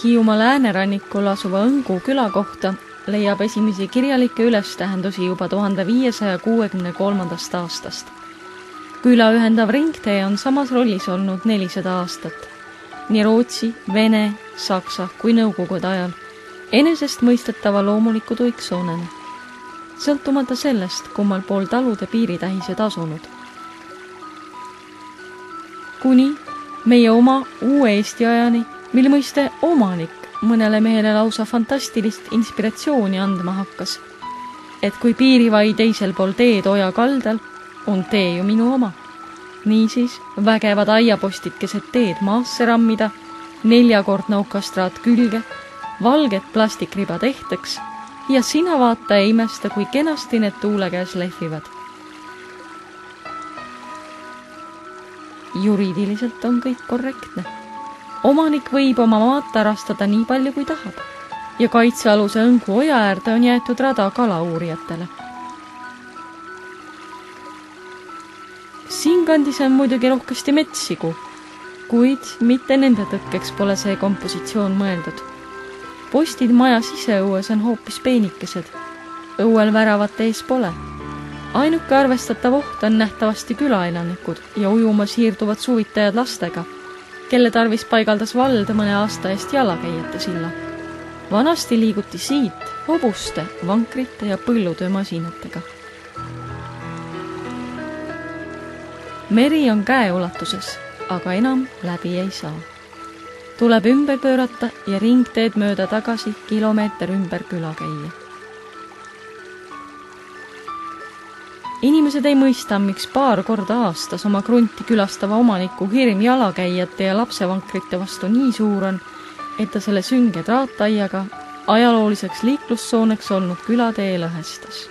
Hiiumaa läänerannikul asuva Õngu küla kohta leiab esimesi kirjalikke ülestähendusi juba 1563. aastast. Küla ühendav ringtee on samas rollis olnud 400 aastat. Nii Rootsi, Vene, Saksa kui Nõukogude ajal enesestmõistetava loomuliku tuiksoonena, sõltumata sellest, kummal pool talude piiritähised asunud. Kuni meie oma uue Eesti ajani, mil mõiste omanik mõnele mehele lausa fantastilist inspiratsiooni andma hakkas, et kui piirivai teisel pool teed oja kaldal, on tee ju minu oma. Niisiis vägevad aiapostid keset teed maasse rammida, 4-kordne okastraat külge, valged plastikribad ehteks ja sina vaata ja imesta, kui kenasti need tuule käes lehvivad. Juriidiliselt on kõik korrektne. Omanik võib oma maad tarastada nii palju, kui tahab ja kaitsealuse Õngu oja äärde on jäetud rada kalauurijatele. Siinkandis on muidugi rohkesti metsigu, kuid mitte nende tõkkeks pole see kompositsioon mõeldud. Postid maja siseõues on hoopis peenikesed, õuel väravate ees pole. Ainuke arvestatav oht on nähtavasti külaelanikud ja ujuma siirduvad suvitajad lastega, kelle tarvis paigaldas vald mõne aasta eest jalakäijate silla. Vanasti liiguti siit hobuste, vankrite ja põllutöömasinatega. Meri on käeulatuses, aga enam läbi ei saa. Tuleb ümber pöörata ja ringteed mööda tagasi kilomeeter ümber küla käia. Inimesed ei mõista, miks paar korda aastas oma krunti külastava omaniku hirm jalakäijate ja lapsevankrite vastu nii suur on, et ta selle sünge traataiaga ajalooliseks liiklussooneks olnud külatee lõhestas.